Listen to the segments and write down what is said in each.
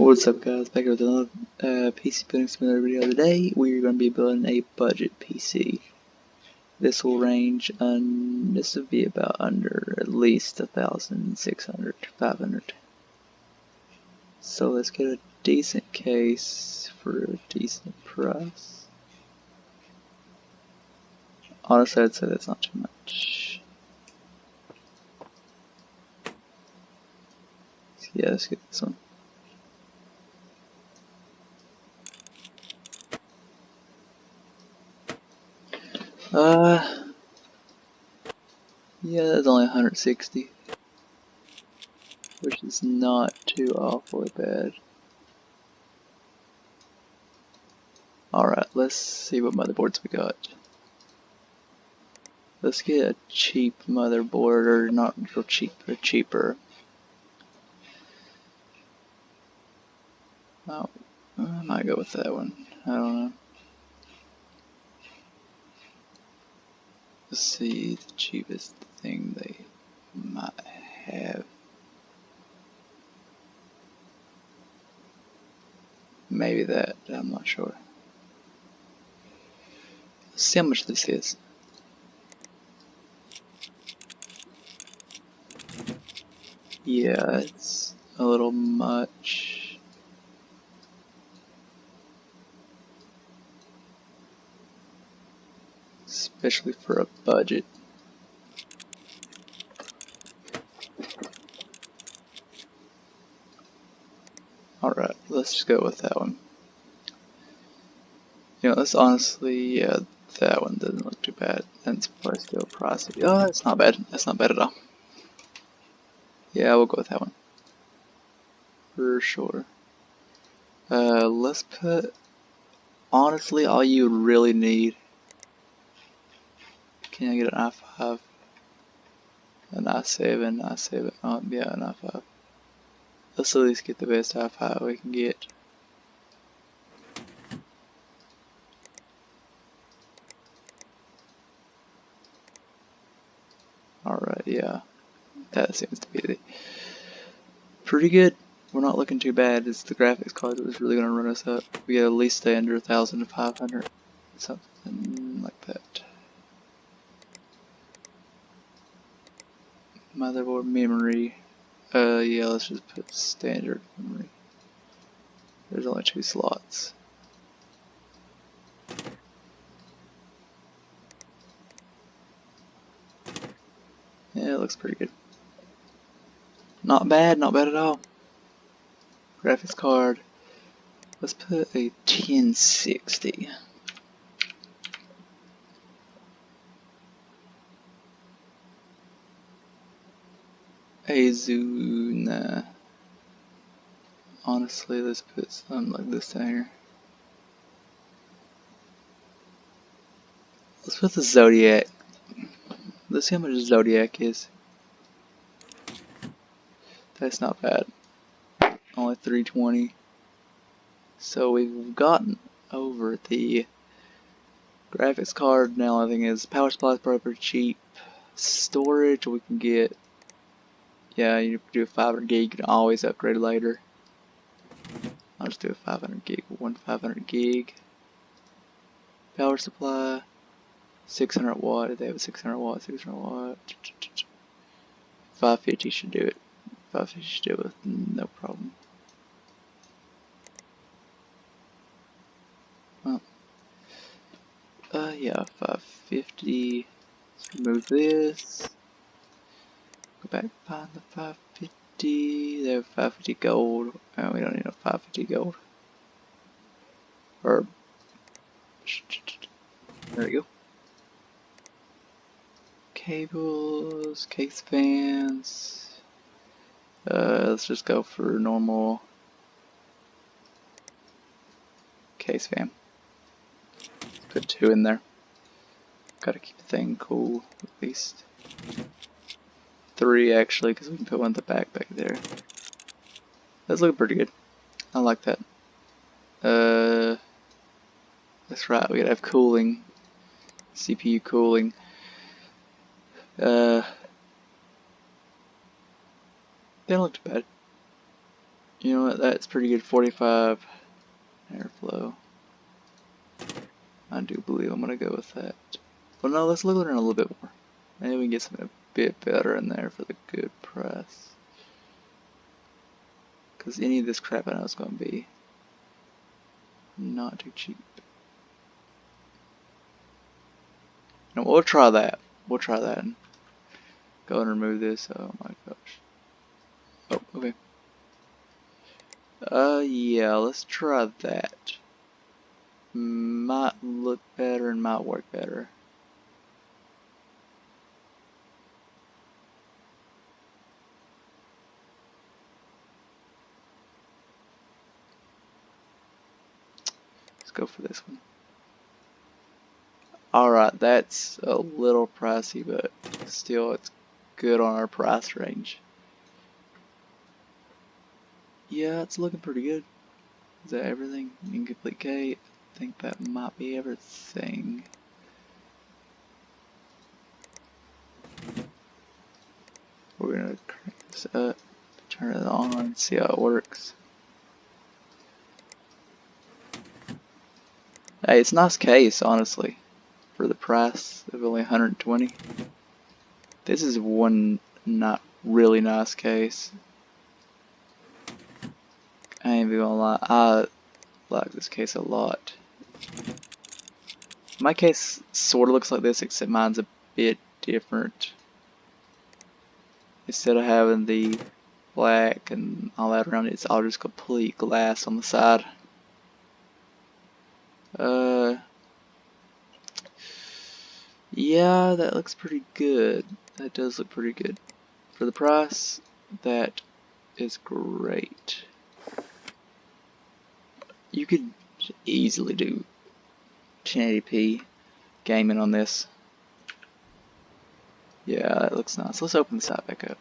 What's up guys, back here with another PC building simulator video. Today we're going to be building a budget PC. This will range on, this will be about under at least 1,600 to 500. So let's get a decent case for a decent price. Honestly I'd say that's not too much. Yeah, let's get this one. Yeah, that's only 160, which is not too awfully bad. Alright, let's see what motherboards we got. Let's get a cheap motherboard, or not real cheap, but cheaper. Oh, I might go with that one. I don't know. Let's see the cheapest thing they might have. Maybe that, I'm not sure. Let's see how much this is. Yeah, it's a little much. Especially for a budget. Alright, let's just go with that one. You know, that's honestly, yeah, that one doesn't look too bad. And it's probably still pricey. Oh, that's not bad. That's not bad at all. Yeah, we'll go with that one. For sure. Let's put, honestly, all you really need. Can I get an i5? An i7, i7, yeah, an i5. Let's at least get the best i5 we can get. Alright, yeah. That seems to be pretty good. We're not looking too bad. It's the graphics card that was really going to run us up. We gotta at least stay under 1,000 to 500. Something like that. Motherboard memory. Yeah, let's just put standard memory. There's only 2 slots. Yeah, it looks pretty good. Not bad at all. Graphics card. Let's put a 1060. Azuna. Honestly, let's put something like this down here. Let's put the Zodiac. Let's see how much Zodiac is. That's not bad. Only 320. So we've gotten over the graphics card. Now I think is power supply is probably pretty cheap. Storage we can get. Yeah, you can do a 500 gig. You can always upgrade later. I'll just do a 500 gig. One 500 gig. Power supply. 600 watt. If they have a 600 watt, 600 watt. 550 should do it. 550 should do it with no problem. Well, yeah, 550. Let's remove this. Go back, find the 550. There, 550 gold. Oh, we don't need no 550 gold. Or, there we go. Cables, case fans. Let's just go for normal case fan. Put 2 in there. Gotta keep the thing cool, at least. 3 actually, because we can put one in the back there. That's looking pretty good. I like that. That's right, we gotta have cooling. CPU cooling. They don't look too bad. You know what, that's pretty good. 45 airflow. I do believe I'm gonna go with that. But no, let's look at it a little bit more. Maybe we can get something a bit better in there for the good price. Because any of this crap I know is going to be not too cheap. No, we'll try that. We'll try that. And go and remove this. Oh my gosh. Oh, okay. Yeah, let's try that. Might look better and might work better. Let's go for this one. Alright, that's a little pricey, but still it's good on our price range. Yeah, it's looking pretty good. Is that everything? Incomplete K? I think that might be everything. We're gonna crank this up, turn it on, see how it works. Hey, it's a nice case, honestly, for the price of only 120. This is one not really nice case. I ain't even gonna lie, I like this case a lot. My case sort of looks like this, except mine's a bit different. Instead of having the black and all that around it, it's all just complete glass on the side. Yeah, that looks pretty good. That does look pretty good. For the price, that is great. You could easily do 1080p gaming on this. Yeah, that looks nice. Let's open the side back up.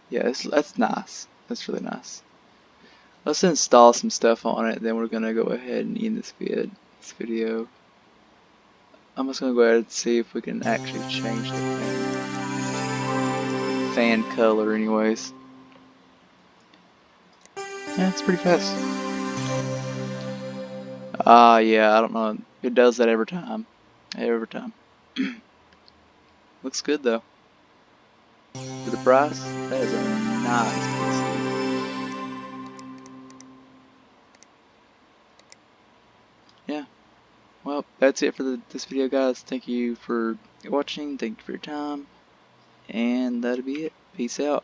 Yeah, that's nice. That's really nice. Let's install some stuff on it, then we're gonna go ahead and end this video. I'm just gonna go ahead and see if we can actually change the fan color anyways. Yeah, it's pretty fast. Yeah, I don't know. It does that every time. Every time. Looks good though. For the price, that is a nice PC. Yeah. Well, that's it for this video, guys. Thank you for watching. Thank you for your time. And that'll be it. Peace out.